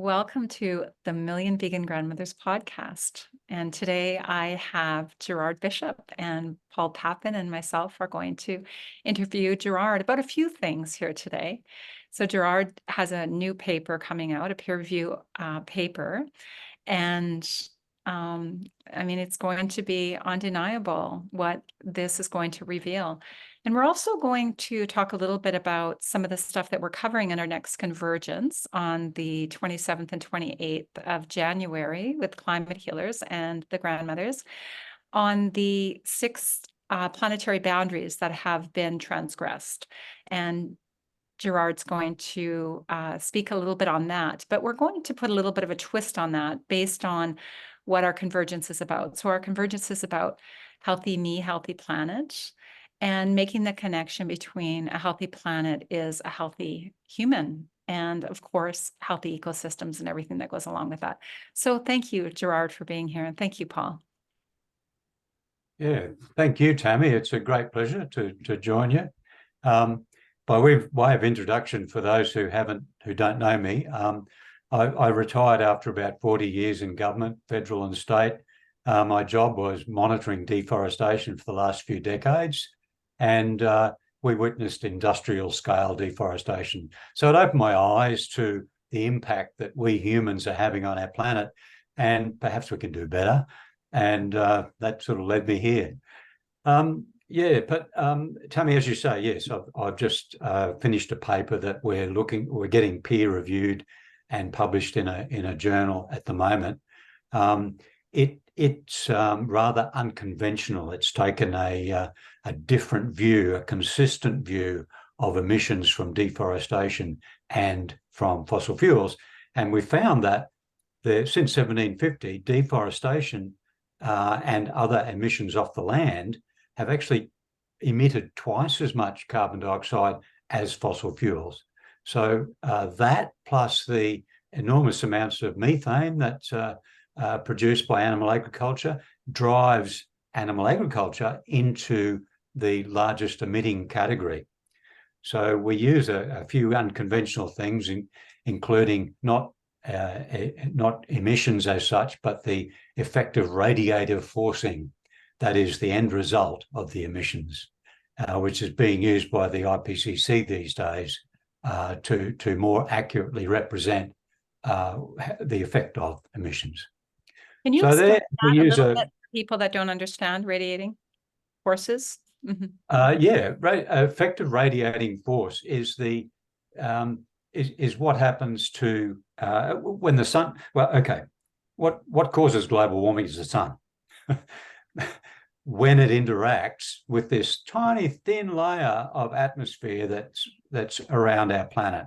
Welcome to the Million Vegan Grandmothers podcast. And today I have Gerard Bisshop and Paul Papin and myself are going to interview Gerard about a few things here today. So Gerard has a new paper coming out, a peer review paper. And it's going to be undeniable what this is going to reveal. And we're also going to talk a little bit about some of the stuff that we're covering in our next convergence on the 27th and 28th of January with climate healers and the grandmothers on the 6 planetary boundaries that have been transgressed. And Gerard's going to speak a little bit on that, but we're going to put a little bit of a twist on that based on what our convergence is about. So our convergence is about healthy me, healthy planet, and making the connection between a healthy planet is a healthy human, and of course, healthy ecosystems and everything that goes along with that. So thank you, Gerard, for being here, and thank you, Paul. Yeah, thank you, Tammy. It's a great pleasure to join you. By way of introduction, for those who don't know me, I retired after about 40 years in government, federal and state. My job was monitoring deforestation for the last few decades, and we witnessed industrial scale deforestation. So it opened my eyes to the impact that we humans are having on our planet, and perhaps we can do better. And that sort of led me here. Tammy, as you say, yes, I've just finished a paper that we're getting peer reviewed and published in a journal at the moment. It's rather unconventional. It's taken a different view, a consistent view of emissions from deforestation and from fossil fuels, and we found that since 1750, deforestation and other emissions off the land have actually emitted twice as much carbon dioxide as fossil fuels. So that plus the enormous amounts of methane that's produced by animal agriculture drives animal agriculture into the largest emitting category. So we use a few unconventional things, including not emissions as such, but the effective radiative forcing that is the end result of the emissions, which is being used by the IPCC these days to more accurately represent the effect of emissions. Can you explain that a little bit for people that don't understand radiating forces? Mm-hmm. Effective radiating force is is what happens to when the sun. Well, okay, what causes global warming is the sun. When it interacts with this tiny thin layer of atmosphere that's around our planet,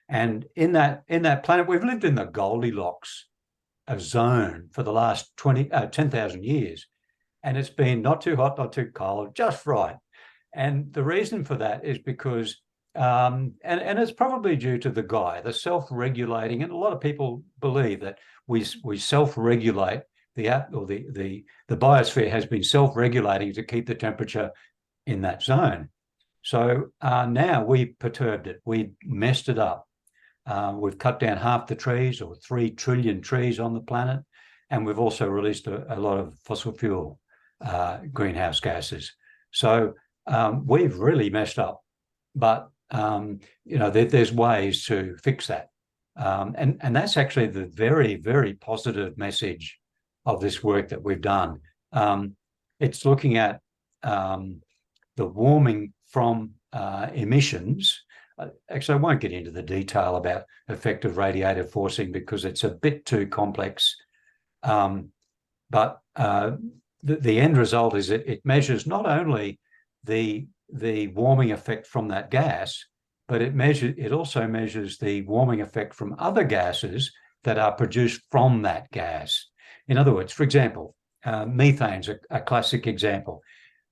and in that planet, we've lived in the Goldilocks zone for the last 10,000 years, and it's been not too hot, not too cold, just right. And the reason for that is because and it's probably due to the self-regulating, and a lot of people believe that we self-regulate. The biosphere has been self-regulating to keep the temperature in that zone. So now we perturbed it. We messed it up. We've cut down half the trees, or 3 trillion trees on the planet, and we've also released a lot of fossil fuel greenhouse gases. So we've really messed up. But there's ways to fix that, and that's actually the very, very positive message of this work that we've done. It's looking at the warming from emissions. Actually, I won't get into the detail about effective radiative forcing because it's a bit too complex. But the end result is it measures not only the warming effect from that gas, but it also measures the warming effect from other gases that are produced from that gas. In other words, for example, methane's a classic example.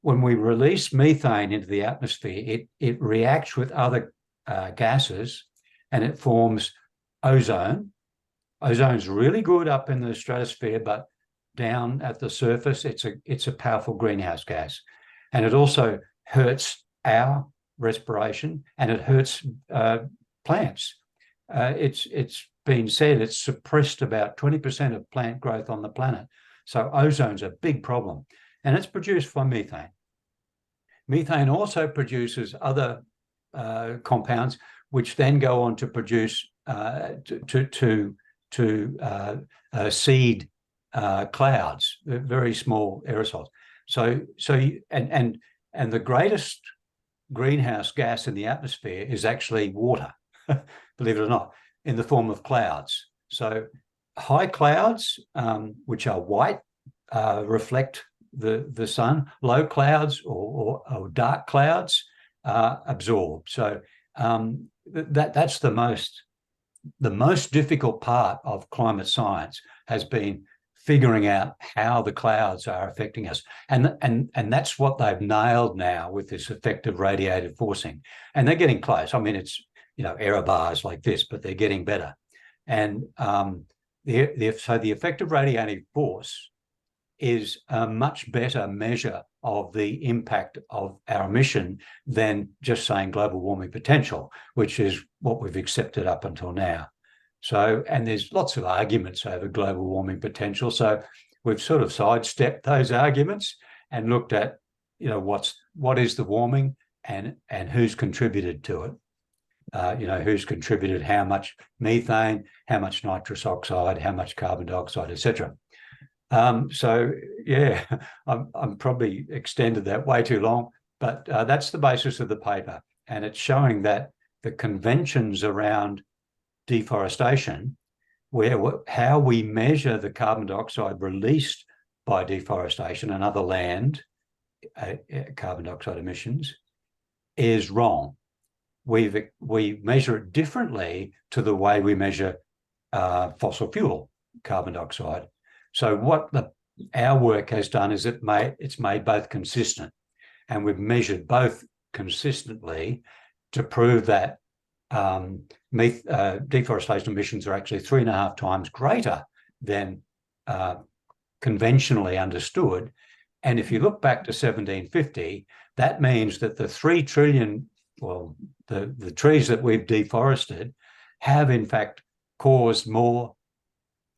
When we release methane into the atmosphere, it reacts with other gases and it forms ozone. Ozone's really good up in the stratosphere, but down at the surface, it's a powerful greenhouse gas. And it also hurts our respiration, and it hurts plants. It's been said it's suppressed about 20% of plant growth on the planet. So ozone's a big problem, and it's produced by methane. Methane also produces other compounds, which then go on to produce seed clouds, very small aerosols. And the greatest greenhouse gas in the atmosphere is actually water, believe it or not, in the form of clouds. So high clouds, which are white, reflect the sun. Low clouds or dark clouds absorb. So that's the most difficult part of climate science, has been figuring out how the clouds are affecting us. And that's what they've nailed now with this effective radiative forcing. And they're getting close. I mean, it's, error bars like this, but they're getting better. And so the effective radiative force is a much better measure of the impact of our emission than just saying global warming potential, which is what we've accepted up until now. So, and there's lots of arguments over global warming potential. So we've sort of sidestepped those arguments and looked at, what is the warming and who's contributed to it. Who's contributed how much methane, how much nitrous oxide, how much carbon dioxide, etc. So yeah, I'm probably extended that way too long, but that's the basis of the paper, and it's showing that the conventions around deforestation, how we measure the carbon dioxide released by deforestation and other land carbon dioxide emissions, is wrong. We measure it differently to the way we measure fossil fuel carbon dioxide. So what our work has done is it's made both consistent, and we've measured both consistently to prove that deforestation emissions are actually 3.5 times greater than conventionally understood. And if you look back to 1750, that means that the 3 trillion, the trees that we've deforested have in fact caused more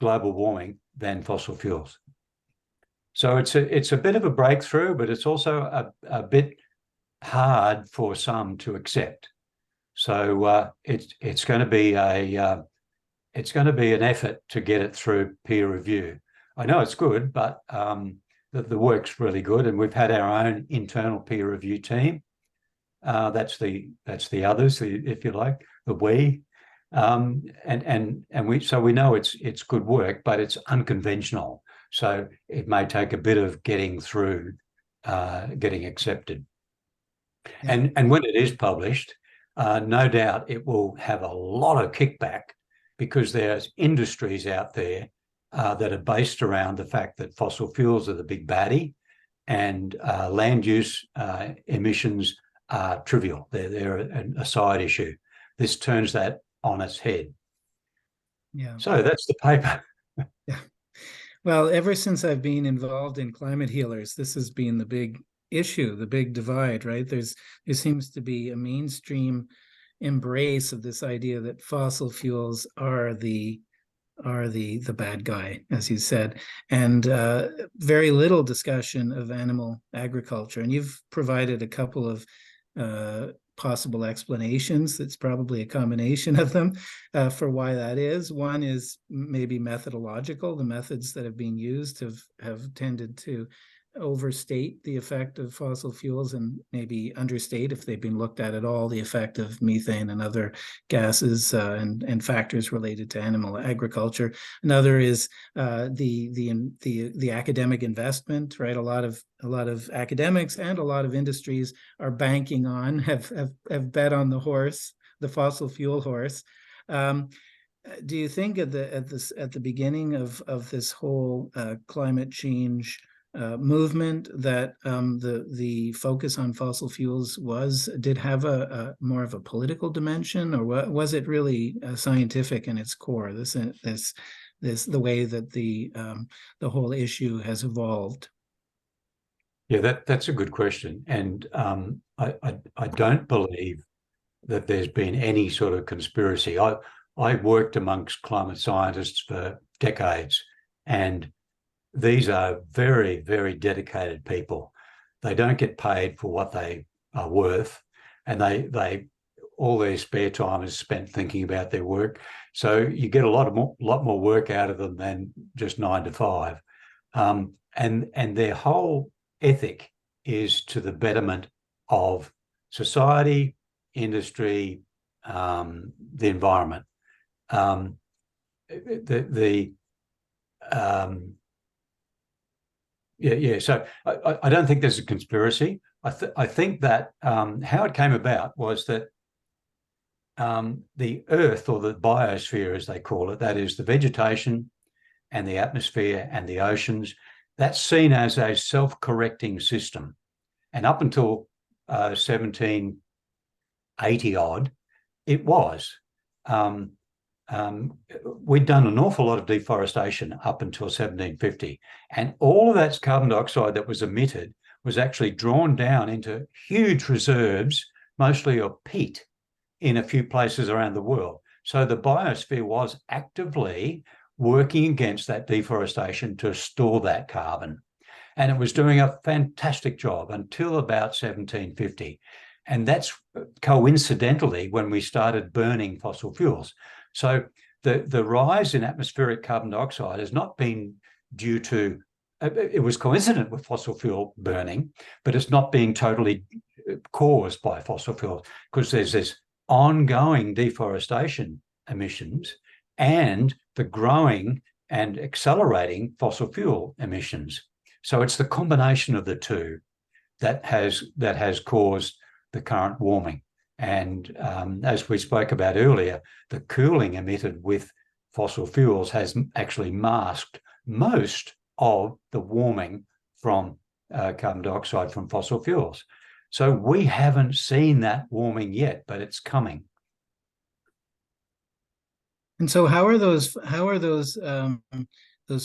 global warming than fossil fuels. So it's a bit of a breakthrough, but it's also a bit hard for some to accept. So it's going to be an effort to get it through peer review. I know it's good, but the work's really good, and we've had our own internal peer review team. That's the others, if you like, the we. And we know it's good work, but it's unconventional. So it may take a bit of getting through, getting accepted. Yeah. And when it is published, no doubt it will have a lot of kickback, because there's industries out there that are based around the fact that fossil fuels are the big baddie, and land use emissions are trivial. They're a side issue. This turns that on its head. Yeah. So that's the paper. Yeah. Well, ever since I've been involved in climate healers, this has been the big issue, the big divide, right? There seems to be a mainstream embrace of this idea that fossil fuels are the bad guy, as you said, and very little discussion of animal agriculture. And you've provided a couple of possible explanations. That's probably a combination of them for why that is. One is maybe methodological. The methods that have been used have tended to overstate the effect of fossil fuels, and maybe understate, if they've been looked at all, the effect of methane and other gases and factors related to animal agriculture. Another is the academic investment, right? A lot of academics and a lot of industries are banking on, have bet on the horse, the fossil fuel horse. Do you think at the beginning of this whole climate change movement that the focus on fossil fuels did have a more of a political dimension, or was it really scientific in its core? The way that the whole issue has evolved. Yeah, that's a good question, and I don't believe that there's been any sort of conspiracy. I worked amongst climate scientists for decades, and these are very, very dedicated people. They don't get paid for what they are worth, and they all their spare time is spent thinking about their work. So you get a lot more work out of them than just 9 to 5. And their whole ethic is to the betterment of society, industry, the environment. So I don't think there's a conspiracy. I think that how it came about was that the Earth, or the biosphere as they call it, that is the vegetation and the atmosphere and the oceans, that's seen as a self-correcting system. And up until 1780 odd, it was. We'd done an awful lot of deforestation up until 1750, and all of that carbon dioxide that was emitted was actually drawn down into huge reserves, mostly of peat, in a few places around the world. So the biosphere was actively working against that deforestation to store that carbon. And it was doing a fantastic job until about 1750. And that's coincidentally when we started burning fossil fuels. So the rise in atmospheric carbon dioxide has not been due to, it was coincident with fossil fuel burning, but it's not being totally caused by fossil fuels, because there's this ongoing deforestation emissions and the growing and accelerating fossil fuel emissions. So it's the combination of the two that has caused the current warming. And as we spoke about earlier, the cooling emitted with fossil fuels has actually masked most of the warming from carbon dioxide from fossil fuels. So we haven't seen that warming yet, but it's coming. And so how are those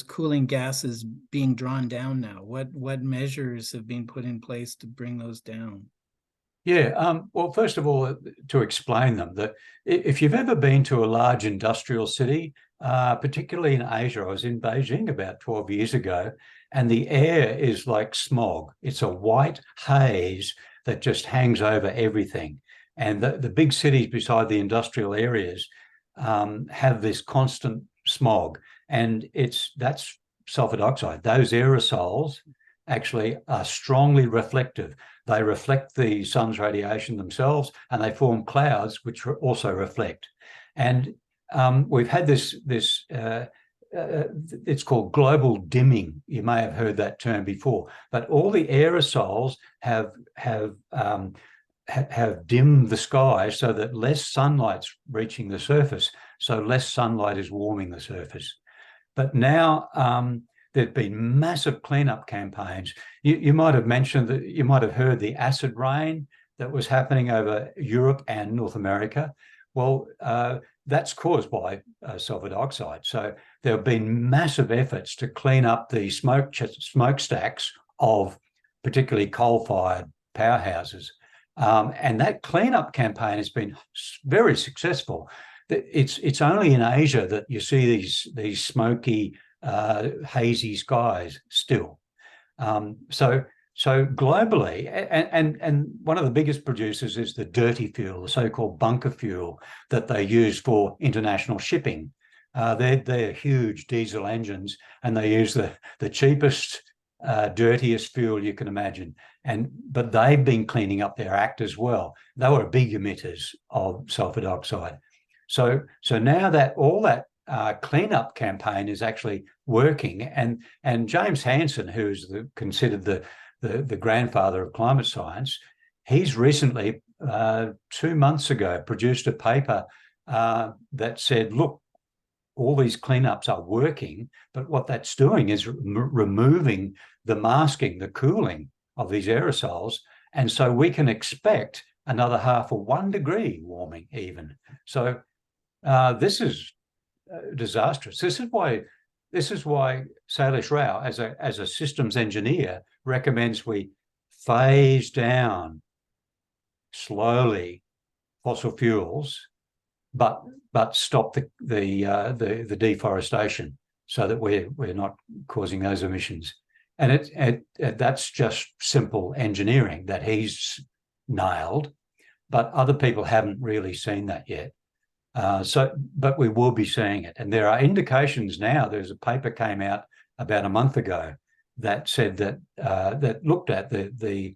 cooling gases being drawn down now? What measures have been put in place to bring those down? Yeah, well, first of all, to explain them, that if you've ever been to a large industrial city, particularly in Asia, I was in Beijing about 12 years ago, and the air is like smog. It's a white haze that just hangs over everything. And the big cities beside the industrial areas have this constant smog, and that's sulfur dioxide. Those aerosols actually are strongly reflective. They reflect the sun's radiation themselves, and they form clouds which also reflect. And we've had this it's called global dimming. You may have heard that term before, but all the aerosols have dimmed the sky so that less sunlight's reaching the surface, so less sunlight is warming the surface. But now there've been massive cleanup campaigns. You might have mentioned that, you might have heard the acid rain that was happening over Europe and North America. Well, that's caused by sulfur dioxide. So there have been massive efforts to clean up the smokestacks of particularly coal-fired powerhouses. And that cleanup campaign has been very successful. It's only in Asia that you see these smoky, hazy skies still. So globally, and one of the biggest producers is the dirty fuel, the so-called bunker fuel that they use for international shipping. They're huge diesel engines, and they use the cheapest, dirtiest fuel you can imagine. But they've been cleaning up their act as well. They were big emitters of sulfur dioxide. So now that all that cleanup campaign is actually working, and James Hansen, who's considered the grandfather of climate science, he's recently, 2 months ago, produced a paper that said, look, all these cleanups are working, but what that's doing is removing the masking, the cooling of these aerosols. And so we can expect another half of 1 degree warming even. So this is disastrous. This is why Salish Rao, as a systems engineer, recommends we phase down slowly fossil fuels but stop the deforestation so that we're not causing those emissions. And that's just simple engineering that he's nailed, but other people haven't really seen that yet. But we will be seeing it, and there are indications now. There's a paper came out about a month ago that said that that looked at the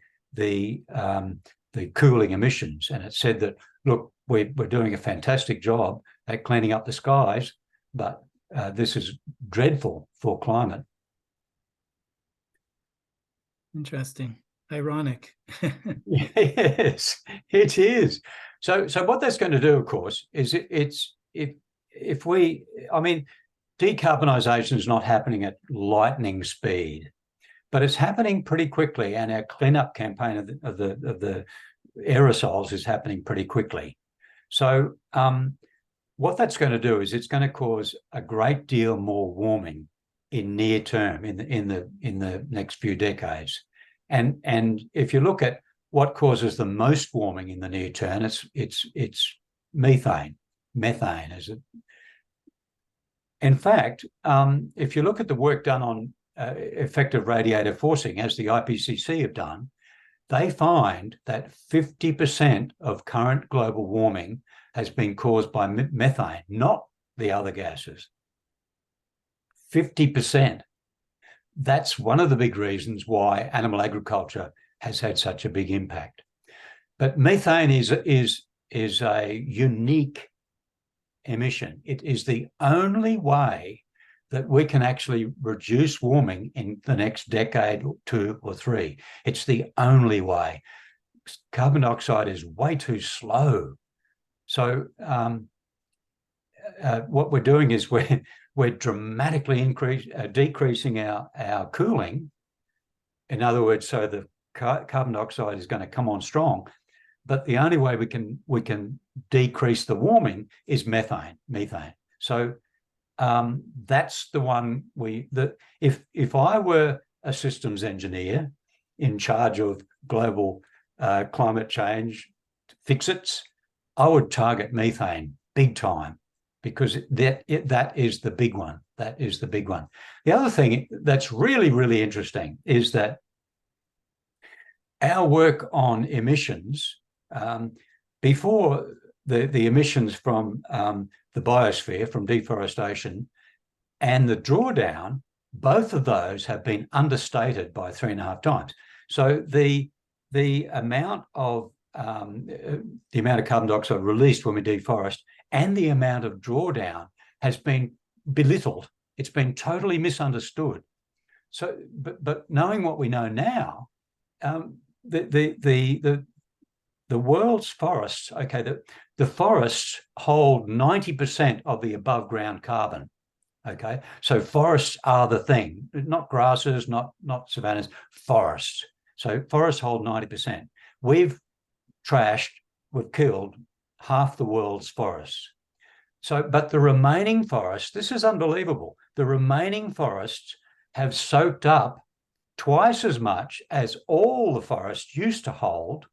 cooling emissions, and it said that, look, we're doing a fantastic job at cleaning up the skies, but this is dreadful for climate. Interesting. Ironic. Yes, it is. So what that's going to do, of course, is if we, I mean, decarbonisation is not happening at lightning speed, but it's happening pretty quickly, and our cleanup campaign of the aerosols is happening pretty quickly. So what that's going to do is it's going to cause a great deal more warming in near term, in the next few decades. And if you look at what causes the most warming in the near term, it's methane. Methane is it. In fact, if you look at the work done on effective radiator forcing, as the IPCC have done, they find that 50% of current global warming has been caused by methane, not the other gases. 50%. That's one of the big reasons why animal agriculture has had such a big impact. But methane is a unique emission. It is the only way that we can actually reduce warming in the next decade, 2 or 3. It's the only way. Carbon dioxide is way too slow. So what we're doing is we're dramatically decreasing our cooling. In other words, so the carbon dioxide is going to come on strong, but the only way we can decrease the warming is methane. So that's the one if I were a systems engineer in charge of global climate change fix-its, I would target methane big time, because that is the big one. That is the big one. The other thing that's really, really interesting is that our work on emissions, before the emissions from the biosphere, from deforestation, and the drawdown, both of those have been understated by 3.5 times. So the amount of carbon dioxide released when we deforest and the amount of drawdown has been belittled. It's been totally misunderstood. So, but knowing what we know now, the world's forests, okay, the forests hold 90% of the above ground carbon. Okay, so forests are the thing, not grasses, not savannas, forests. So forests hold 90%. We've killed half the world's forests. So, but the remaining forests, this is unbelievable. The remaining forests have soaked up twice as much as all the forests used to hold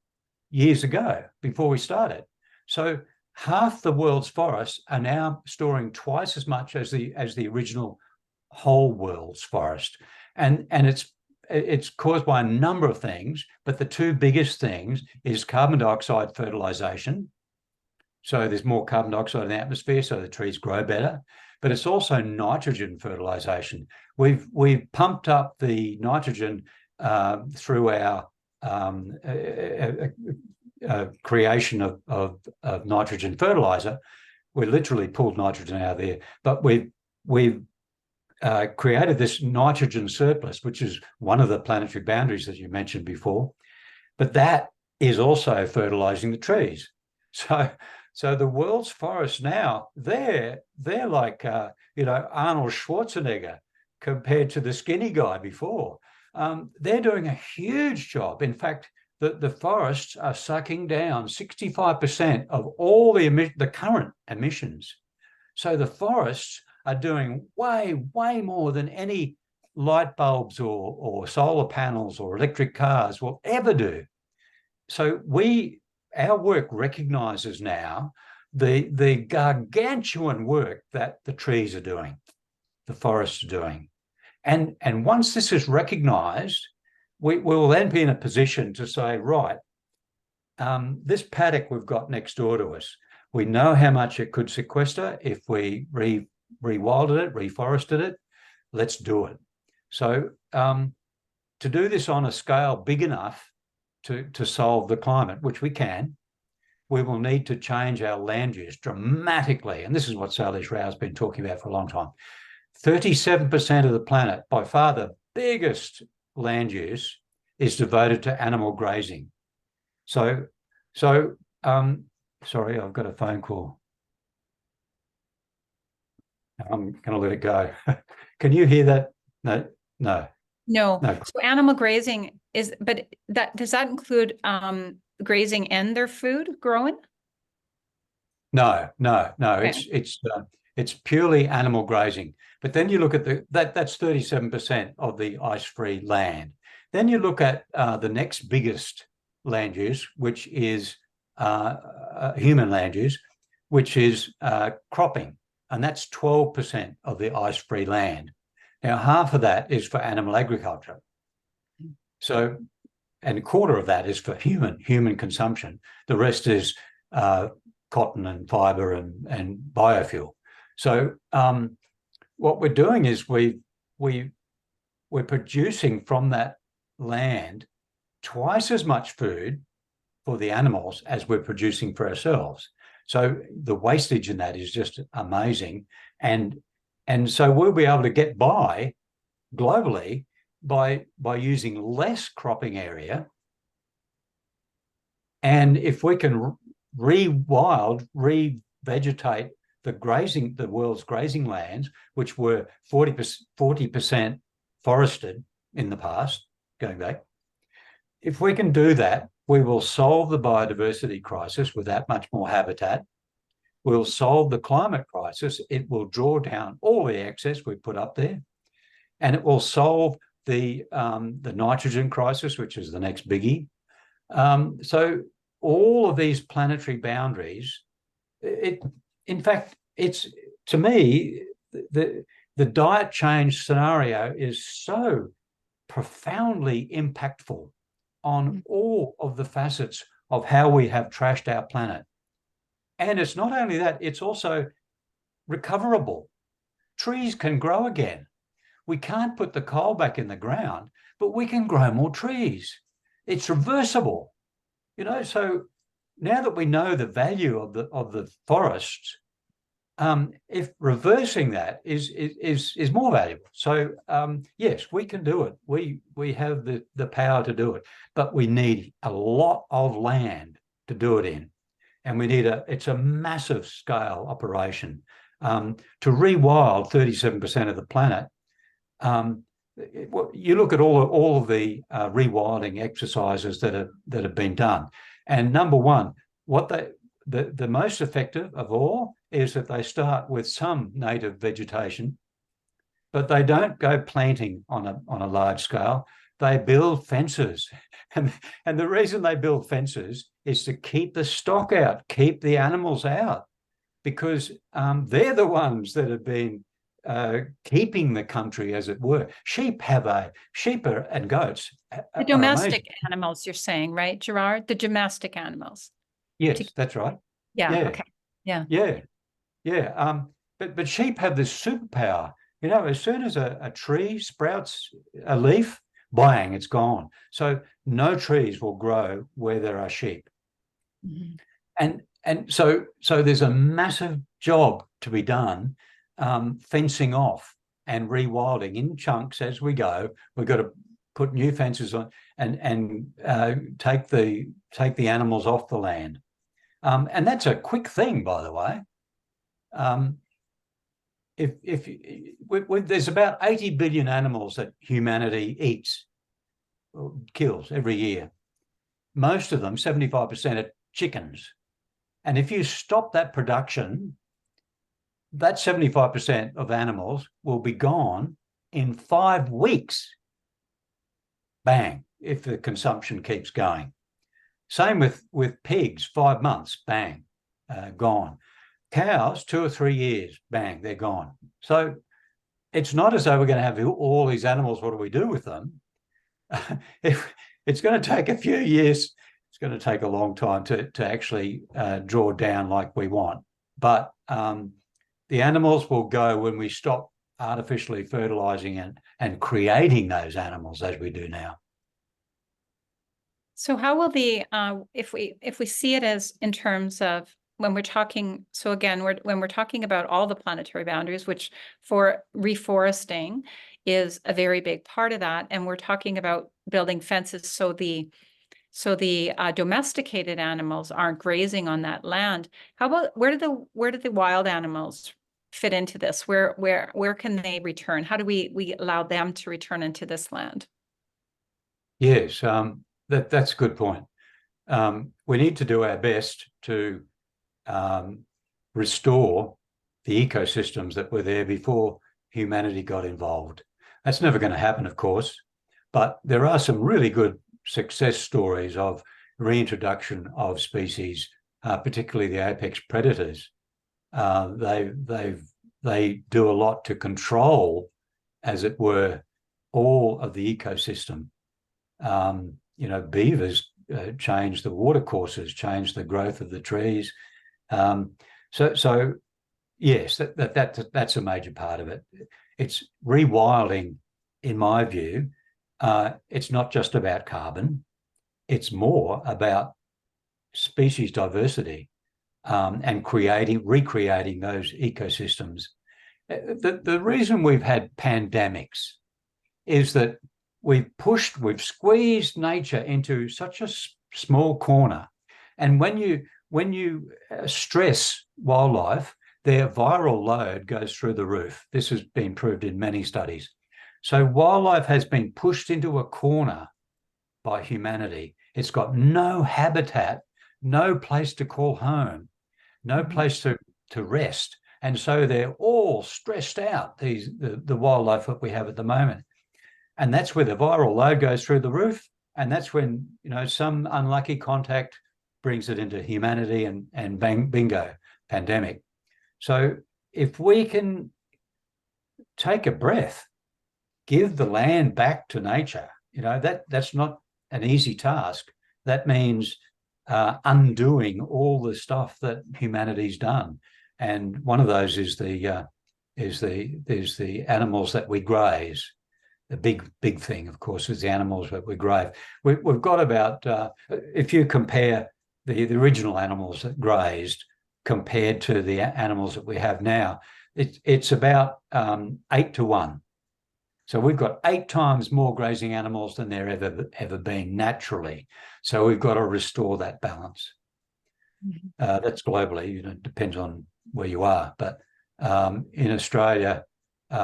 years ago before we started. So half the world's forests are now storing twice as much as the original whole world's forest. And it's caused by a number of things, but the two biggest things is carbon dioxide fertilization. So there's more carbon dioxide in the atmosphere, so the trees grow better. But it's also nitrogen fertilization. We've pumped up the nitrogen through our creation of nitrogen fertilizer. We literally pulled nitrogen out of there, but we've created this nitrogen surplus, which is one of the planetary boundaries that you mentioned before. But that is also fertilizing the trees. So the world's forests now, they're like Arnold Schwarzenegger compared to the skinny guy before. They're doing a huge job. In fact, the forests are sucking down 65% of all the current emissions. So the forests are doing way, way more than any light bulbs or solar panels or electric cars will ever do. So our work recognizes now the gargantuan work that the trees are doing, the forests are doing. And once this is recognized, we will then be in a position to say, right, this paddock we've got next door to us, we know how much it could sequester if we rewilded it, reforested it. Let's do it. So to do this on a scale big enough to solve the climate, which we can, we will need to change our land use dramatically. And this is what Sally Schraer's been talking about for a long time. 37% of the planet, by far the biggest land use, is devoted to animal grazing. So sorry, I've got a phone call. I'm going to let it go. Can you hear that? No. So animal grazing does that include grazing and their food growing? No. Okay. It's purely animal grazing. But then you look at that's 37% of the ice-free land. Then you look at the next biggest land use, which is human land use, which is cropping, and that's 12% of the ice-free land. Now, half of that is for animal agriculture. So, and a quarter of that is for human consumption. The rest is cotton and fiber and biofuel. So what we're doing is we're producing from that land twice as much food for the animals as we're producing for ourselves. So the wastage in that is just amazing. And so we'll be able to get by globally by using less cropping area. And if we can revegetate the world's grazing lands, which were 40% forested in the past, going back, if we can do that, we will solve the biodiversity crisis with that much more habitat. We'll solve the climate crisis. It will draw down all the excess we put up there, and it will solve the nitrogen crisis, which is the next biggie. So all of these planetary boundaries, in fact, it's, to me, the diet change scenario is so profoundly impactful on all of the facets of how we have trashed our planet. And it's not only that, it's also recoverable. Trees can grow again. We can't put the coal back in the ground, but we can grow more trees. It's reversible. So now that we know the value of the forests, if reversing that is more valuable. So yes, we can do it. We have the power to do it, but we need a lot of land to do it in. And we need it's a massive scale operation. To rewild 37% of the planet, you look at all of the rewilding exercises that have been done. And number one, the most effective of all is that they start with some native vegetation, but they don't go planting on a large scale. They build fences. And the reason they build fences is to keep the stock out, keep the animals out, because they're the ones that have been keeping the country, as it were. Sheep and goats. The domestic animals, you're saying, right, Gerard? The domestic animals. Yes, that's right. Yeah. Okay. Yeah. But sheep have this superpower. As soon as a tree sprouts a leaf, bang, it's gone. So no trees will grow where there are sheep. Mm-hmm. And so there's a massive job to be done, fencing off and rewilding in chunks as we go. We've got to put new fences on and take the animals off the land. And that's a quick thing, by the way. If there's about 80 billion animals that humanity eats or kills every year, most of them, 75%, are chickens. And if you stop that production, that 75% of animals will be gone in 5 weeks. Bang, if the consumption keeps going. Same with pigs, 5 months, bang. gone. Cows, 2 or 3 years, bang, they're gone. So it's not as though we're going to have all these animals. What do we do with them? If it's going to take a few years, it's going to take a long time to actually draw down like we want. But the animals will go when we stop artificially fertilizing and creating those animals as we do now. So how will the if we see it as in terms of when we're talking, so again, when we're talking about all the planetary boundaries, which for reforesting is a very big part of that, and we're talking about building fences so the domesticated animals aren't grazing on that land. How about where do the wild animals fit into this? Where can they return? How do we allow them to return into this land? Yes, that's a good point. We need to do our best to restore the ecosystems that were there before humanity got involved. That's never going to happen, of course, but there are some really good success stories of reintroduction of species, particularly the apex predators. They do a lot to control, as it were, all of the ecosystem. Beavers change the water courses, change the growth of the trees. So yes, that's a major part of it. It's rewilding, in my view. It's not just about carbon. It's more about species diversity and recreating those ecosystems. The reason we've had pandemics is that we've squeezed nature into such a small corner. And when you stress wildlife, their viral load goes through the roof. This has been proved in many studies. So wildlife has been pushed into a corner by humanity. It's got no habitat, no place to call home, no place to rest. And so they're all stressed out, the wildlife that we have at the moment. And that's where the viral load goes through the roof. And that's when, some unlucky contact brings it into humanity and bang, bingo, pandemic. So if we can take a breath, give the land back to nature, that's not an easy task. That means undoing all the stuff that humanity's done. And one of those is the animals that we graze. The big thing, of course, is the animals that we graze. We've got about, if you compare the original animals that grazed compared to the animals that we have now, it's about 8 to 1. So we've got 8 times more grazing animals than there ever been naturally. So we've got to restore that balance. Mm-hmm. That's globally, it depends on where you are. But in Australia, we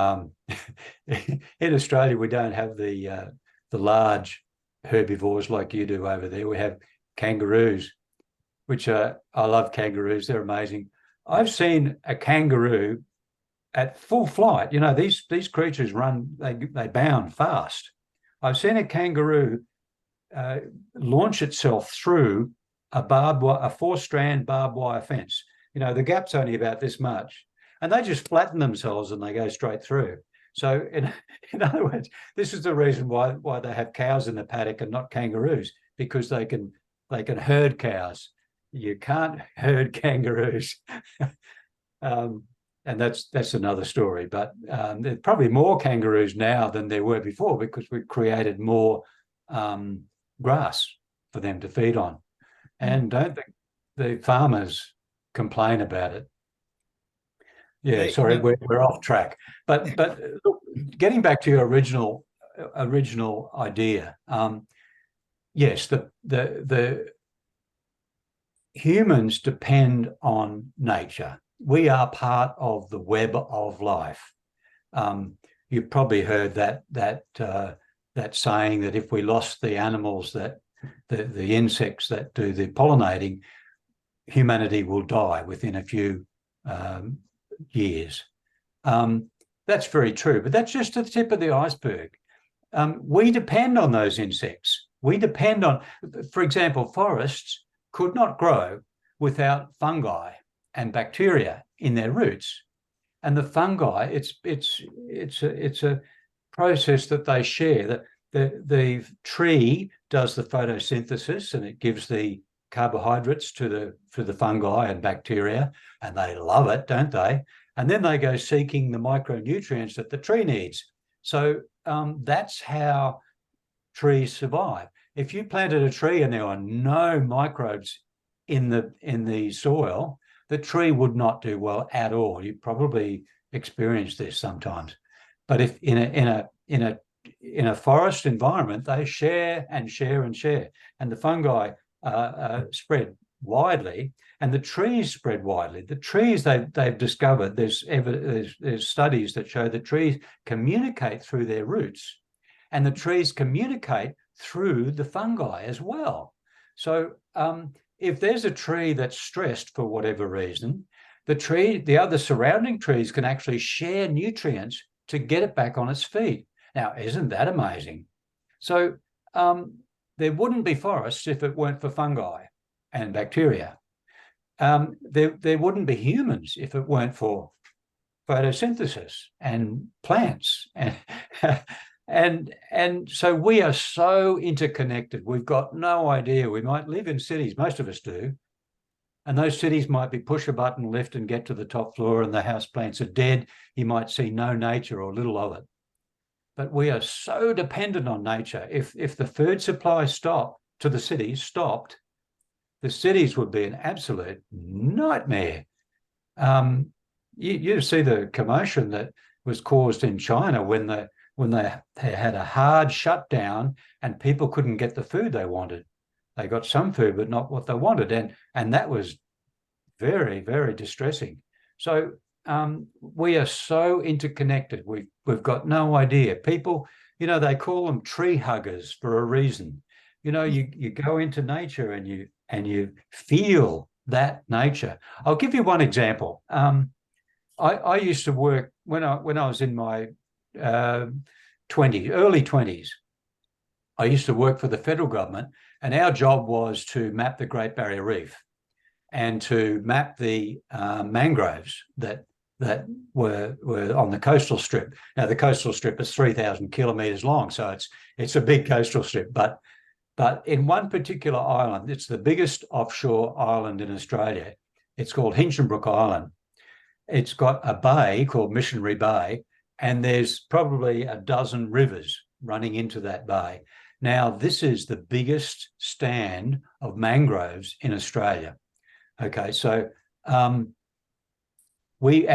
don't have the large herbivores like you do over there. We have kangaroos, which I love kangaroos. They're amazing. I've seen a kangaroo at full flight. These creatures run, they bound fast. I've seen a kangaroo launch itself through a 4-strand barbed wire fence. The gap's only about this much, and they just flatten themselves and they go straight through. So in other words, this is the reason why they have cows in the paddock and not kangaroos, because they can herd cows. You can't herd kangaroos. And that's another story. But there's probably more kangaroos now than there were before, because we've created more grass for them to feed on. And don't think the farmers complain about it. Yeah, sorry, we're off track. But look, getting back to your original idea, yes, the humans depend on nature. We are part of the web of life. You've probably heard that saying that if we lost the animals, that the insects that do the pollinating, humanity will die within a few years. That's very true, but that's just the tip of the iceberg. We depend on those insects. We depend on, for example, forests could not grow without fungi and bacteria in their roots. And the fungi, it's a process that they share. The tree does the photosynthesis and it gives the carbohydrates to the fungi and bacteria, and they love it, don't they? And then they go seeking the micronutrients that the tree needs. So that's how trees survive. If you planted a tree and there are no microbes in the soil, the tree would not do well at all. You probably experience this sometimes. But if in a forest environment, they share and share and share, and the fungi spread widely, and the trees spread widely. The trees they've discovered, there's studies that show the trees communicate through their roots, and the trees communicate through the fungi as well. So if there's a tree that's stressed for whatever reason, the other surrounding trees can actually share nutrients to get it back on its feet. Now, isn't that amazing? So there wouldn't be forests if it weren't for fungi and bacteria. There wouldn't be humans if it weren't for photosynthesis and plants. And so we are so interconnected. We've got no idea. We might live in cities, most of us do, and those cities might be push a button, lift and get to the top floor and the houseplants are dead. You might see no nature or little of it. But we are so dependent on nature. If the food supply stopped, the cities would be an absolute nightmare. You see the commotion that was caused in China when they had a hard shutdown and people couldn't get the food they wanted. They got some food, but not what they wanted. And that was very, very distressing. So we are so interconnected. We've got no idea. People, they call them tree huggers for a reason. You go into nature and you feel that nature. I'll give you one example. I used to work when I was in my early 20s. I used to work for the federal government, and our job was to map the Great Barrier Reef and to map the mangroves that were on the coastal strip. Now, the coastal strip is 3,000 kilometres long, so it's a big coastal strip. But in one particular island, it's the biggest offshore island in Australia. It's called Hinchinbrook Island. It's got a bay called Missionary Bay, and there's probably a dozen rivers running into that bay. Now, this is the biggest stand of mangroves in Australia. Okay, so our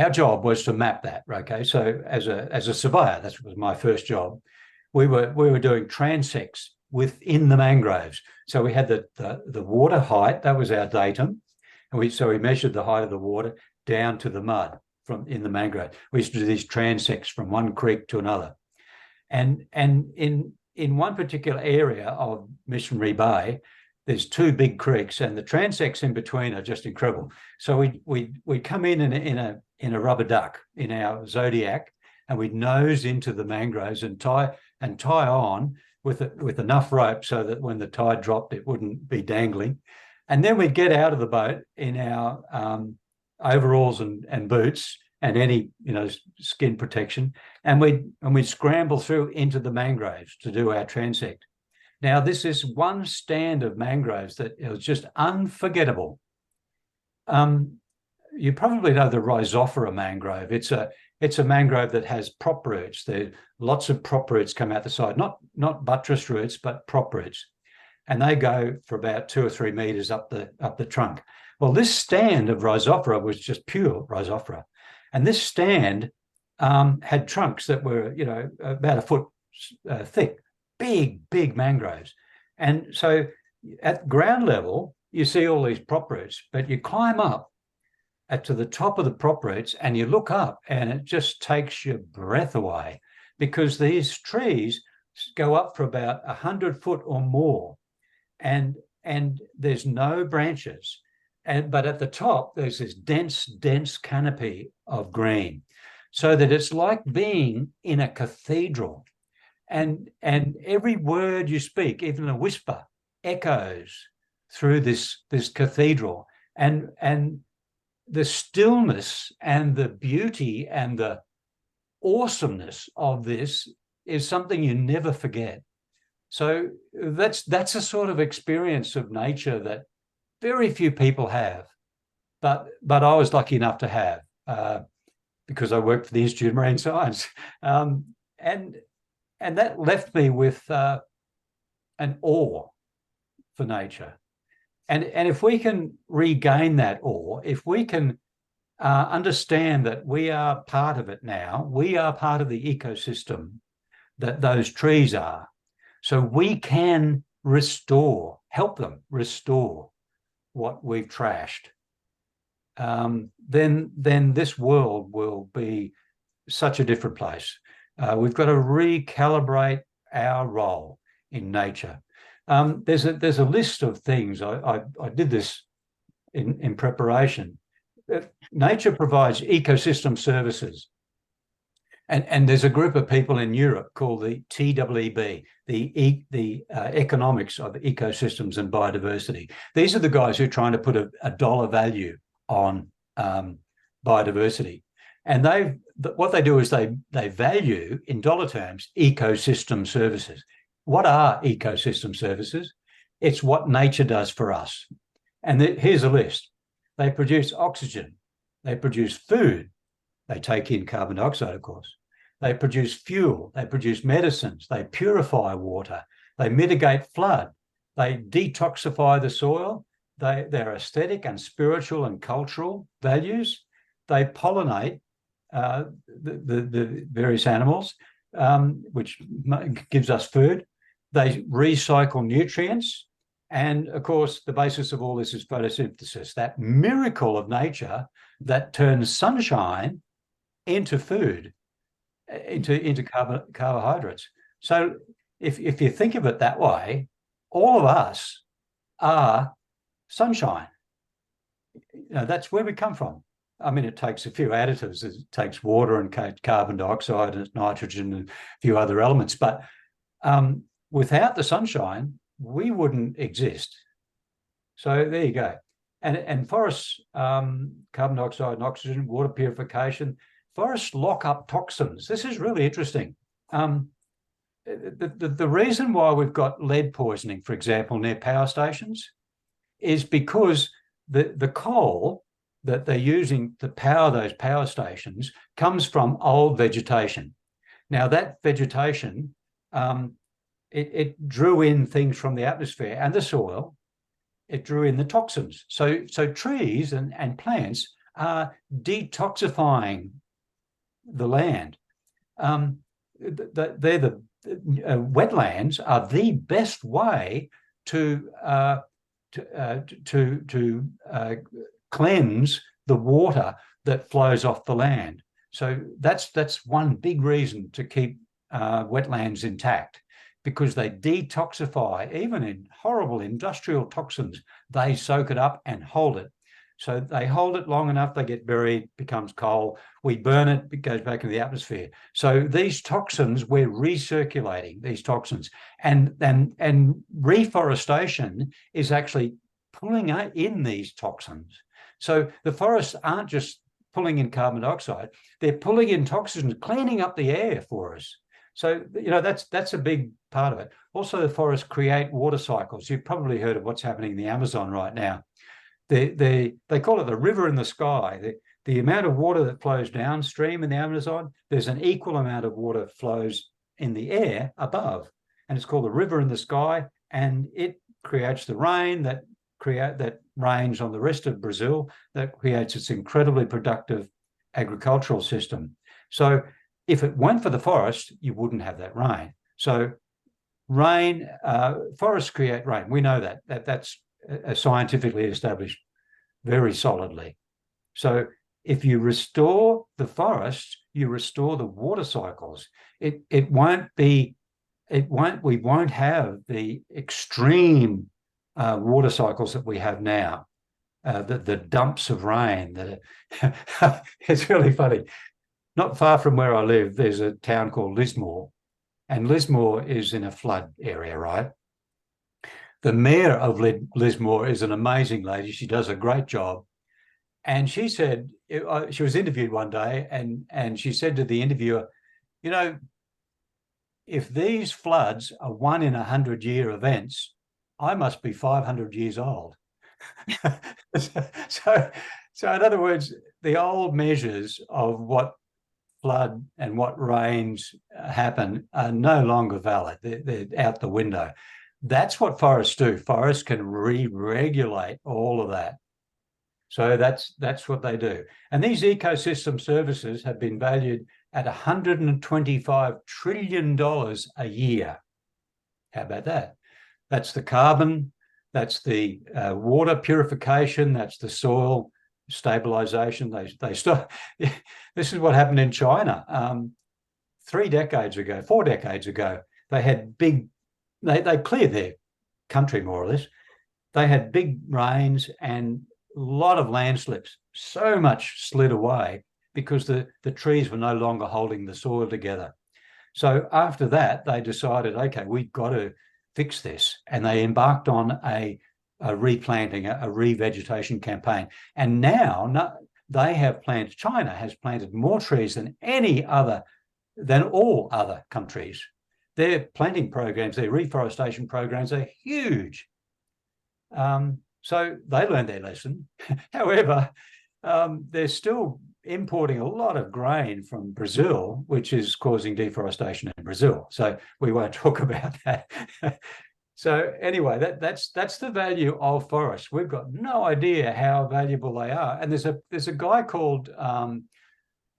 job was to map that. Okay, so as a surveyor, that was my first job. We were doing transects within the mangroves. So we had the water height, that was our datum, and we measured the height of the water down to the mud from in the mangrove. We used to do these transects from one creek to another, and in one particular area of Missionary Bay, there's two big creeks, and the transects in between are just incredible. So we come in a rubber duck in our Zodiac, and we'd nose into the mangroves and tie on with enough rope so that when the tide dropped, it wouldn't be dangling. And then we'd get out of the boat in our overalls and boots and any skin protection, and we'd scramble through into the mangroves to do our transect. Now, this is one stand of mangroves that it was just unforgettable. You probably know the Rhizophora mangrove. It's a mangrove that has prop roots. There lots of prop roots come out the side, not buttress roots, but prop roots, and they go for about 2 or 3 meters up the trunk. Well, this stand of Rhizophora was just pure Rhizophora, and this stand had trunks that were about a foot thick, big mangroves. And so at ground level, you see all these prop roots, but you climb up to the top of the prop roots and you look up and it just takes your breath away, because these trees go up for about 100 foot or more, and there's no branches. But at the top, there's this dense canopy of green, so that it's like being in a cathedral. And every word you speak, even a whisper, echoes through this cathedral. and the stillness and the beauty and the awesomeness of this is something you never forget. So that's a sort of experience of nature that very few people have, but I was lucky enough to have, because I worked for the Institute of Marine Science, and that left me with an awe for nature. And if we can regain that awe, if we can understand that we are part of it now, we are part of the ecosystem that those trees are, so we can help them restore what we've trashed, then this world will be such a different place. We've got to recalibrate our role in nature. There's a list of things. I did this in preparation. Nature provides ecosystem services. And there's a group of people in Europe called the TEEB, the Economics of Ecosystems and Biodiversity. These are the guys who are trying to put a dollar value on biodiversity. And what they do is they value, in dollar terms, ecosystem services. What are ecosystem services? It's what nature does for us. And here's a list. They produce oxygen. They produce food. They take in carbon dioxide, of course. They produce fuel. They produce medicines. They purify water. They mitigate flood. They detoxify the soil. Their aesthetic and spiritual and cultural values. They pollinate the various animals, which gives us food. They recycle nutrients. And of course, the basis of all this is photosynthesis, that miracle of nature that turns sunshine into food, into carbohydrates. So if you think of it that way, all of us are sunshine. That's where we come from. I mean, it takes a few additives. It takes water and carbon dioxide and nitrogen and a few other elements. But without the sunshine, we wouldn't exist. So there you go. And forests, carbon dioxide and oxygen, water purification, forests lock up toxins. This is really interesting. The reason why we've got lead poisoning, for example, near power stations is because the coal that they're using to power those power stations comes from old vegetation. Now, that vegetation, it drew in things from the atmosphere and the soil. It drew in the toxins. So trees and plants are detoxifying the land. Wetlands are the best way to cleanse the water that flows off the land. So that's one big reason to keep wetlands intact, because they detoxify. Even in horrible industrial toxins, they soak it up and hold it. So they hold it long enough, they get buried, becomes coal. We burn it, it goes back into the atmosphere. So these toxins, we're recirculating these toxins. And reforestation is actually pulling in these toxins. So the forests aren't just pulling in carbon dioxide, they're pulling in toxins, cleaning up the air for us. So, that's a big part of it. Also, the forests create water cycles. You've probably heard of what's happening in the Amazon right now. They call it the river in the sky. The amount of water that flows downstream in the Amazon, there's an equal amount of water flows in the air above. And it's called the river in the sky. And it creates the rain that rains on the rest of Brazil, that creates its incredibly productive agricultural system. So if it weren't for the forest, you wouldn't have that rain. So forests create rain. We know that's scientifically established very solidly. So if you restore the forest, you restore the water cycles. We won't have the extreme water cycles that we have now, the dumps of rain. It's really funny. Not far from where I live, there's a town called Lismore, and Lismore is in a flood area, right? the mayor of Lismore is an amazing lady. She does a great job. And she said, she was interviewed one day, and she said to the interviewer, you know, if these floods are 1 in 100-year events, I must be 500 years old. So in other words, the old measures of what flood and what rains happen are no longer valid. They're out the window. That's what forests do. Forests can re-regulate all of that. So that's what they do. And these ecosystem services have been valued at $125 trillion a year. How about that? That's the carbon, that's the water purification, that's the soil stabilization. They stop. This is what happened in China 4 decades ago. They had big, they cleared their country more or less. They had big rains and a lot of landslips. So much slid away because the trees were no longer holding the soil together. So after that, they decided, okay, we've got to fix this. And they embarked on a replanting, a revegetation campaign. And now they have planted, China has planted more trees than all other countries. Their planting programs, their reforestation programs are huge. So they learned their lesson. However, they're still importing a lot of grain from Brazil, which is causing deforestation in Brazil. So we won't talk about that. So anyway, that's the value of forests. We've got no idea how valuable they are. And there's a guy called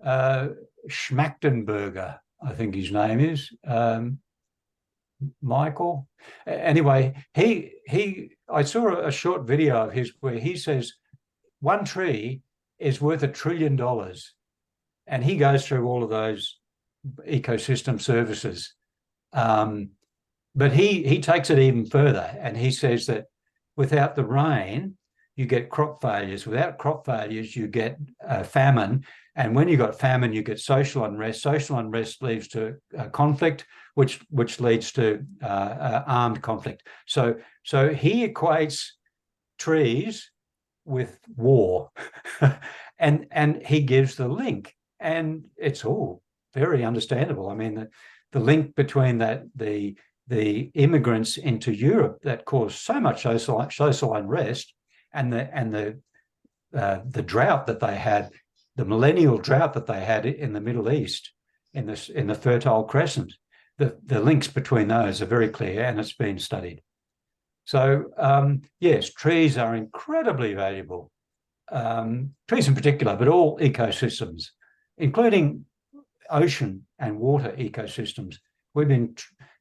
Schmachtenberger, I think his name is. Michael. Anyway, I saw a short video of his where he says one tree is worth $1 trillion. And he goes through all of those ecosystem services. But he takes it even further, and he says that without the rain, you get crop failures. Without crop failures, you get famine. And when you got famine, you get social unrest. Social unrest leads to conflict, which leads to armed conflict. So he equates trees with war, and he gives the link, and it's all very understandable. I mean, the link between the immigrants into Europe that caused so much social unrest, and the drought that they had, the millennial drought that they had in the Middle East, in the Fertile Crescent. The links between those are very clear, and it's been studied. So yes, trees are incredibly valuable. Trees in particular, but all ecosystems, including ocean and water ecosystems. We've been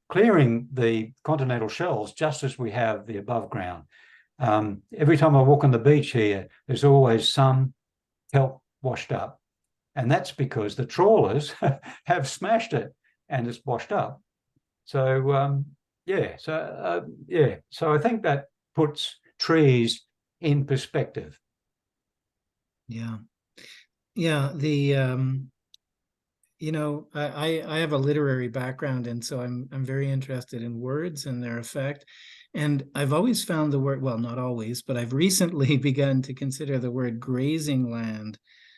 clearing the continental shelves just as we have the above ground. Every time I walk on the beach here, there's always some kelp washed up. And that's because the trawlers have smashed it and it's washed up. So, so I think that puts trees in perspective. Yeah. I have a literary background, and so I'm very interested in words and their effect. And I've always found the word, well, not always, but I've recently begun to consider the word grazing land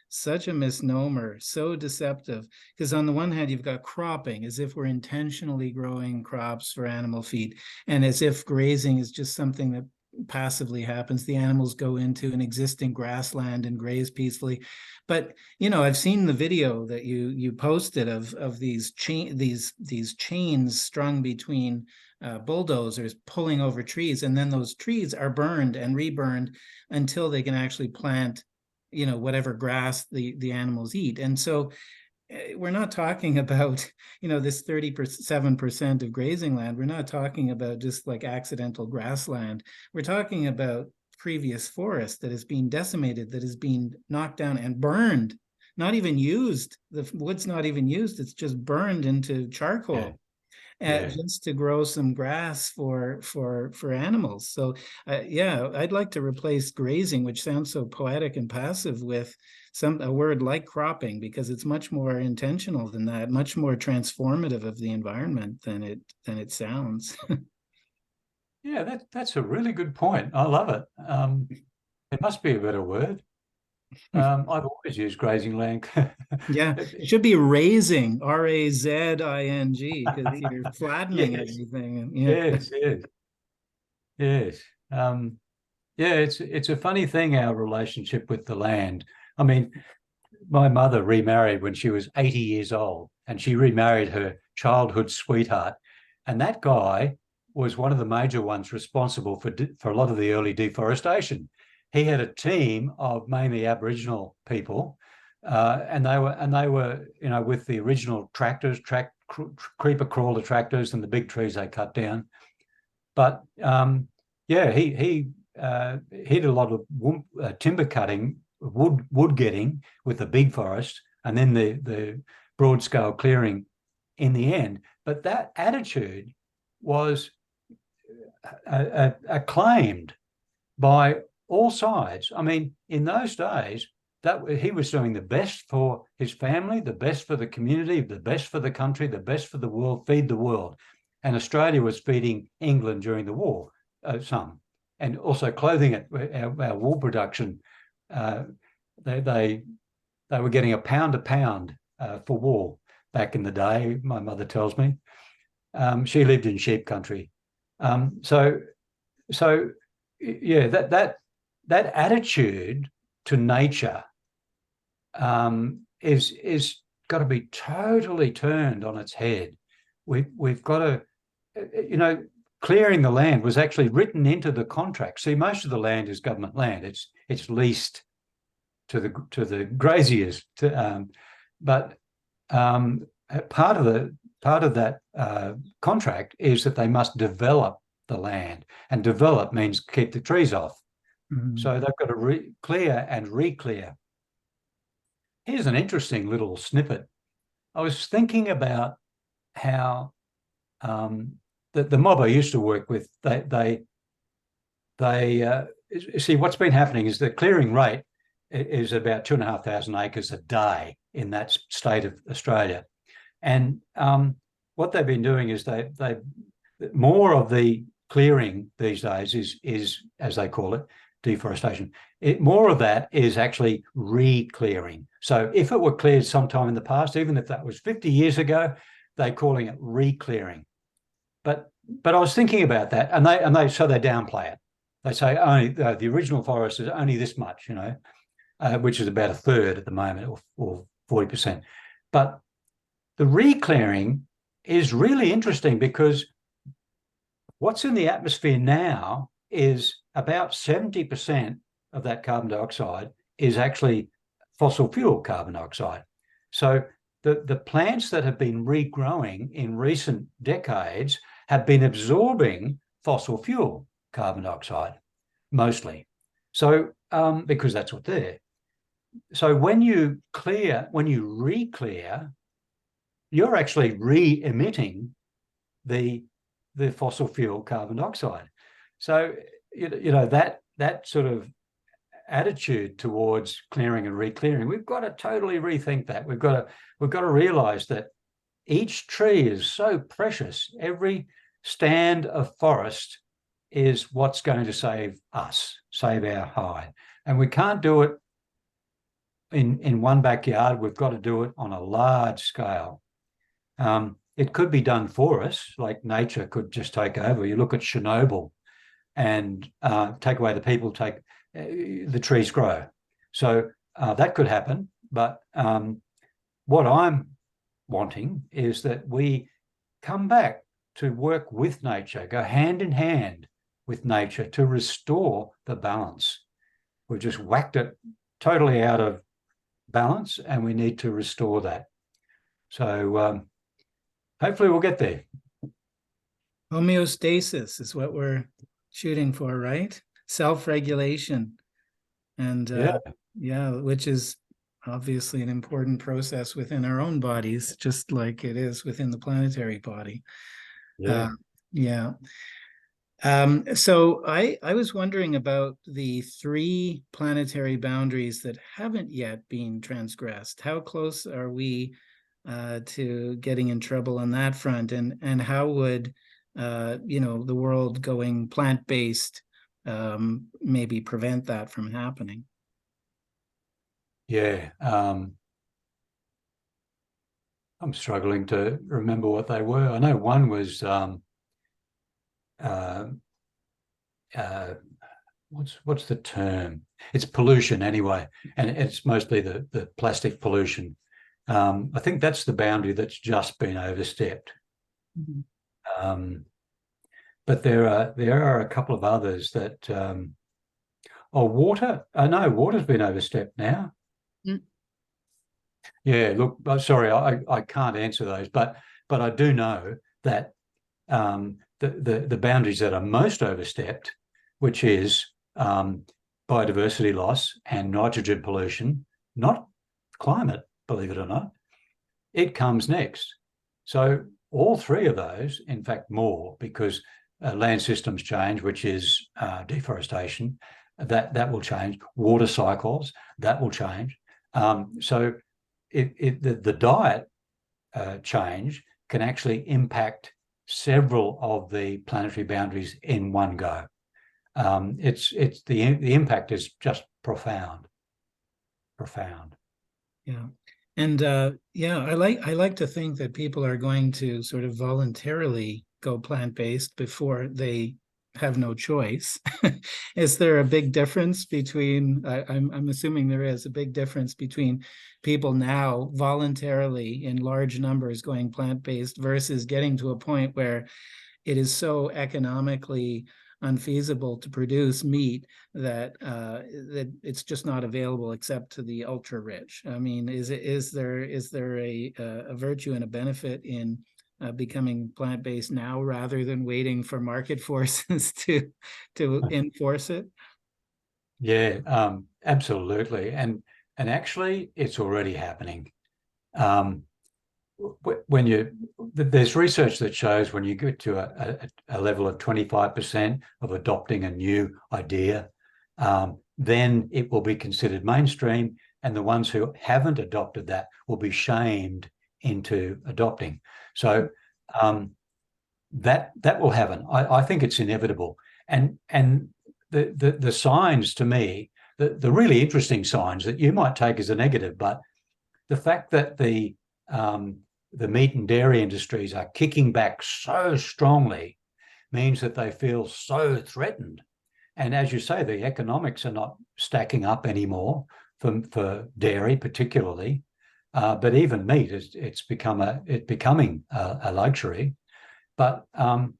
such a misnomer, so deceptive. Because on the one hand, you've got cropping, as if we're intentionally growing crops for animal feed, and as if grazing is just something that passively happens. The animals go into an existing grassland and graze peacefully. But I've seen the video that you posted of these chains strung between bulldozers pulling over trees, and then those trees are burned and reburned until they can actually plant whatever grass the animals eat. And so we're not talking about this 37% of grazing land. We're not talking about just like accidental grassland. We're talking about previous forest that is being decimated, that is being knocked down and burned, not even used. The wood's not even used. It's just burned into charcoal. Just to grow some grass for animals. So I'd like to replace grazing, which sounds so poetic and passive, with a word like cropping, because it's much more intentional than that, much more transformative of the environment than it sounds. Yeah, that's a really good point. I love it. There must be a better word. I've always used grazing land. Yeah, it should be raising, razing, because you're flattening Yes, everything. And yeah. yes, yes, yes. Yeah, it's a funny thing, our relationship with the land. I mean, my mother remarried when she was 80 years old, and she remarried her childhood sweetheart. And that guy was one of the major ones responsible for a lot of the early deforestation. He had a team of mainly Aboriginal people, and they were with the original tractors, creeper crawler tractors, and the big trees they cut down. But yeah, he did a lot of timber cutting, wood getting with the big forest, and then the broad scale clearing in the end. But that attitude was acclaimed by all sides. I mean, in those days, that he was doing the best for his family, the best for the community, the best for the country, the best for the world, feed the world. And Australia was feeding England during the war, some, and also clothing it. Our wool production, they were getting a pound for wool back in the day. My mother tells me. She lived in sheep country, so yeah, that attitude to nature is got to be totally turned on its head. We've got to, clearing the land was actually written into the contract. See, most of the land is government land. It's leased to the graziers, but part of that contract is that they must develop the land, and develop means keep the trees off. Mhm. So they've got to clear and re-clear. Here's an interesting little snippet. I was thinking about how the mob I used to work with, they see what's been happening is the clearing rate is about 2,500 acres a day in that state of Australia, and what they've been doing is they more of the clearing these days is as they call it, deforestation. More of that is actually re-clearing. So if it were cleared sometime in the past, even if that was 50 years ago, they're calling it re-clearing. But I was thinking about that, and they downplay it. They say only the original forest is only this much, which is about a third at the moment, or 40%. But the re-clearing is really interesting, because what's in the atmosphere now is about 70% of that carbon dioxide is actually fossil fuel carbon dioxide. So the plants that have been regrowing in recent decades have been absorbing fossil fuel carbon dioxide mostly. So because that's what they're. So when you re-clear, you're actually re-emitting the fossil fuel carbon dioxide. So that sort of attitude towards clearing and re-clearing, we've got to totally rethink that. We've got to realize that each tree is so precious. Every stand of forest is what's going to save us, save our hide. And we can't do it in one backyard. We've got to do it on a large scale. It could be done for us, like nature could just take over. You look at Chernobyl, and take away the people, the trees grow. So that could happen. But what I'm wanting is that we come back to work with nature, go hand in hand with nature to restore the balance. We've just whacked it totally out of balance, and we need to restore that. So hopefully we'll get there. Homeostasis is what we're shooting for, right? Self-regulation. And which is obviously an important process within our own bodies, just like it is within the planetary body. So I was wondering about the 3 planetary boundaries that haven't yet been transgressed. How close are we to getting in trouble on that front? And how would the world going plant-based, maybe prevent that from happening? Yeah. I'm struggling to remember what they were. I know one was what's the term? It's pollution anyway, and it's mostly the plastic pollution. I think that's the boundary that's just been overstepped. Mm-hmm. But there are a couple of others that water. I know water's been overstepped now. Mm. Yeah, look, sorry, I can't answer those, but I do know that the boundaries that are most overstepped, which is biodiversity loss and nitrogen pollution, not climate, believe it or not, it comes next. So all three of those, in fact, more, because land systems change, which is deforestation, that will change. Water cycles, that will change. So the diet change can actually impact several of the planetary boundaries in one go. It's the impact is just profound. Yeah. And I like to think that people are going to sort of voluntarily go plant-based before they have no choice. Is there a big difference between, I'm assuming there is a big difference between people now voluntarily in large numbers going plant-based versus getting to a point where it is so economically unfeasible to produce meat that it's just not available except to the ultra rich? I mean, is there a virtue and a benefit in becoming plant-based now rather than waiting for market forces to enforce it? Yeah, absolutely, and actually, it's already happening. There's research that shows when you get to a level of 25% of adopting a new idea, then it will be considered mainstream, and the ones who haven't adopted that will be shamed into adopting. So that will happen. I think it's inevitable, and the signs to me, the really interesting signs that you might take as a negative, but the fact that the meat and dairy industries are kicking back so strongly means that they feel so threatened. And as you say, the economics are not stacking up anymore for dairy, particularly. But even meat, it's becoming a luxury. But when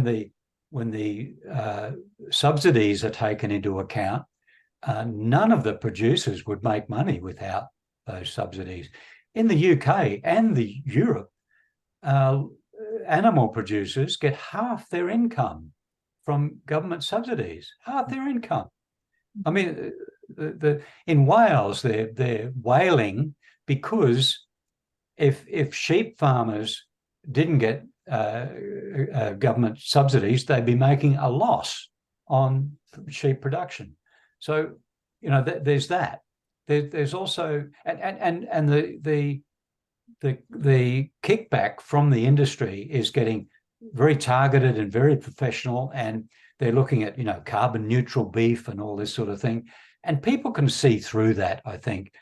the subsidies are taken into account, none of the producers would make money without those subsidies. In the UK and the Europe, animal producers get half their income from government subsidies. Half their income. I mean, in Wales, they're wailing because if sheep farmers didn't get government subsidies, they'd be making a loss on sheep production. So, there's that. There's also and the kickback from the industry is getting very targeted and very professional, and they're looking at carbon neutral beef and all this sort of thing, and people can see through that. I think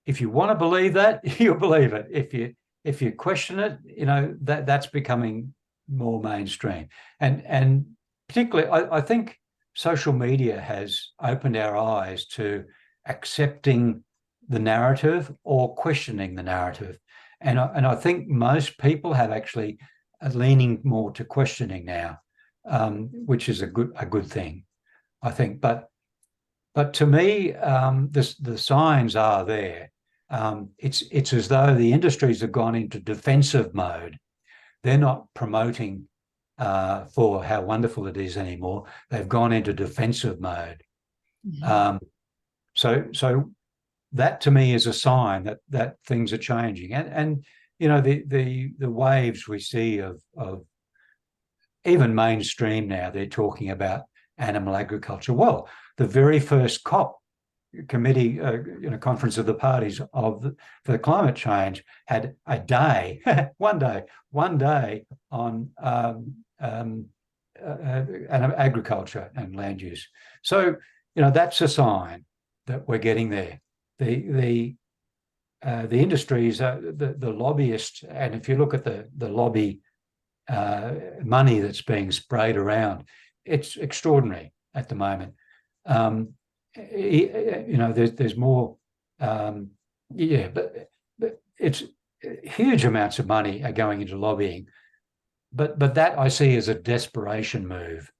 if you want to believe that, you'll believe it. If you question it, that's becoming more mainstream, and particularly I think social media has opened our eyes to accepting the narrative or questioning the narrative. And I think most people have actually leaning more to questioning now, which is a good thing, I think. But to me, the signs are there. It's as though the industries have gone into defensive mode. They're not promoting for how wonderful it is anymore. They've gone into defensive mode. Mm-hmm. So that to me is a sign that things are changing, and the waves we see of even mainstream now, they're talking about animal agriculture. Well, the very first COP committee, conference of the parties for the climate change had a day, one day on agriculture and land use. So, that's a sign that we're getting there. The industries, the lobbyists, and if you look at the lobby money that's being sprayed around, it's extraordinary at the moment. There's more, but it's huge amounts of money are going into lobbying, but that I see as a desperation move,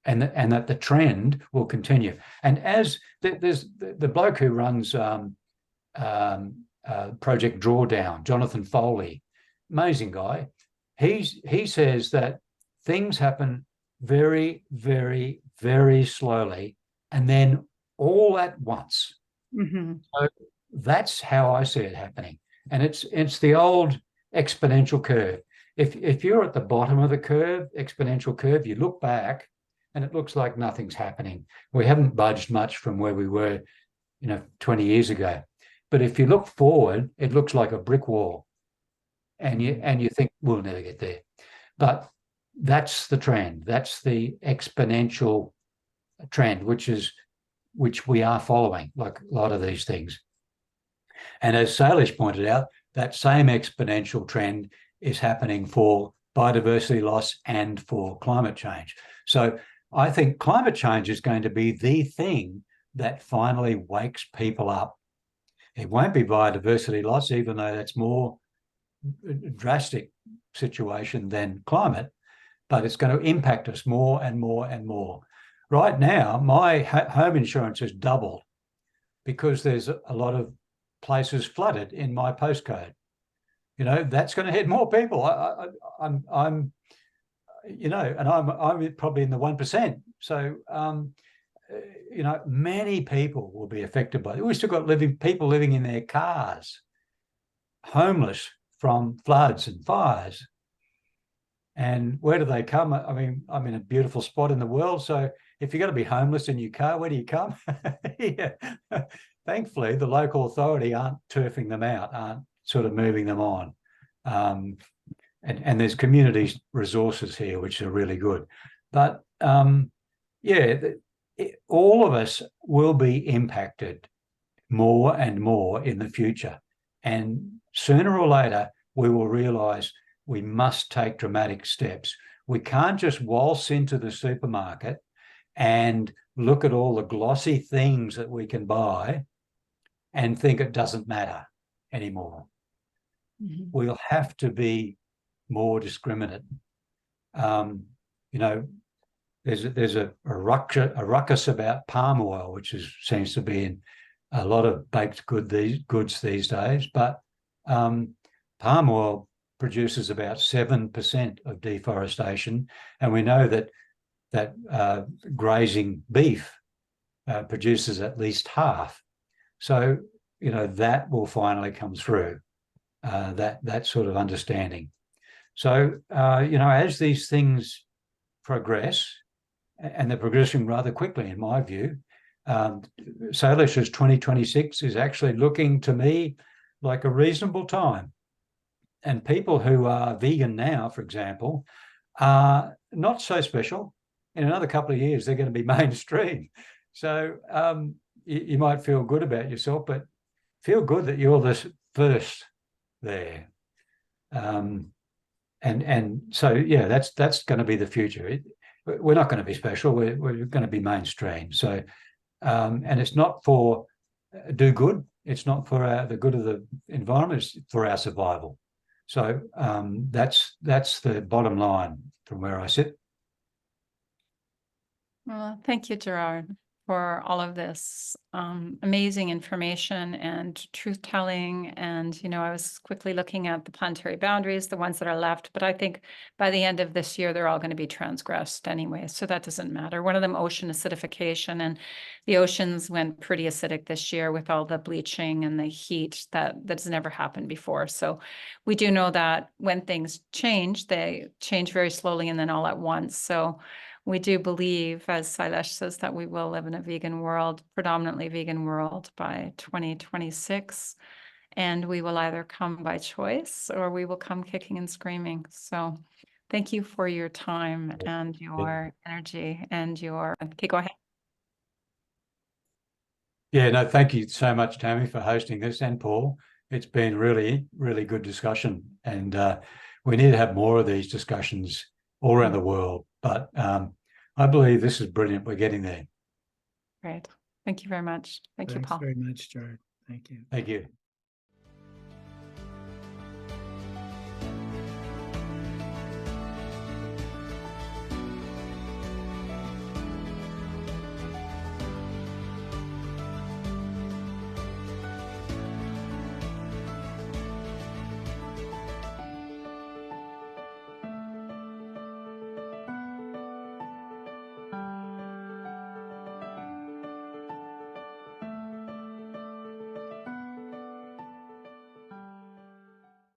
and that the trend will continue. And as there's the bloke who runs Project Drawdown, Jonathan Foley, amazing guy. He says that things happen very, very, very slowly, and then all at once. Mm-hmm. So that's how I see it happening. And it's the old exponential curve. If you're at the bottom of the curve, exponential curve, you look back and it looks like nothing's happening. We haven't budged much from where we were, 20 years ago. But if you look forward, it looks like a brick wall. And you think we'll never get there. But that's the trend. That's the exponential trend, which we are following, like a lot of these things. And as Salish pointed out, that same exponential trend is happening for biodiversity loss and for climate change. So I think climate change is going to be the thing that finally wakes people up. It won't be biodiversity loss, even though that's more drastic situation than climate, but it's going to impact us more and more and more. Right now, my home insurance has doubled because there's a lot of places flooded in my postcode. That's going to hit more people. I'm and I'm probably in the 1%. So, many people will be affected by it. We've still got people living in their cars, homeless from floods and fires. And where do they come? I mean, I'm in a beautiful spot in the world. So if you're going to be homeless in your car, where do you come? Yeah. Thankfully, the local authority aren't turfing them out, aren't sort of moving them on. And there's community resources here, which are really good. But all of us will be impacted more and more in the future. And sooner or later, we will realise we must take dramatic steps. We can't just waltz into the supermarket and look at all the glossy things that we can buy and think it doesn't matter anymore. Mm-hmm. We'll have to be more discriminate. There's a ruckus about palm oil, which seems to be in a lot of baked goods these days. But palm oil produces about 7% of deforestation, and we know that grazing beef produces at least half. So that will finally come through, that sort of understanding. So as these things progress, and they're progressing rather quickly in my view, Salish's 2026 is actually looking to me like a reasonable time. And people who are vegan now, for example, are not so special. In another couple of years, they're going to be mainstream. So you might feel good about yourself, but feel good that you're the first there. And so, yeah, that's going to be the future. We're not going to be special. We're going to be mainstream. So, and it's not for do good. It's not for the good of the environment. It's for our survival. So that's the bottom line from where I sit. Well, thank you, Gerard, for all of this amazing information and truth-telling. And, I was quickly looking at the planetary boundaries, the ones that are left, but I think by the end of this year, they're all going to be transgressed anyway. So that doesn't matter. One of them, ocean acidification, and the oceans went pretty acidic this year with all the bleaching and the heat that's never happened before. So we do know that when things change, they change very slowly and then all at once. So we do believe, as Sailesh says, that we will live in a vegan world, predominantly vegan world by 2026. And we will either come by choice or we will come kicking and screaming. So thank you for your time and your energy and your, okay, go ahead. Yeah, no, thank you so much, Tammy, for hosting this, and Paul. It's been really, really good discussion. And we need to have more of these discussions all around the world. But I believe this is brilliant. We're getting there. Great. Thank you very much. Thank you, Thanks Paul. very much, Gerard. Thank you. Thank you.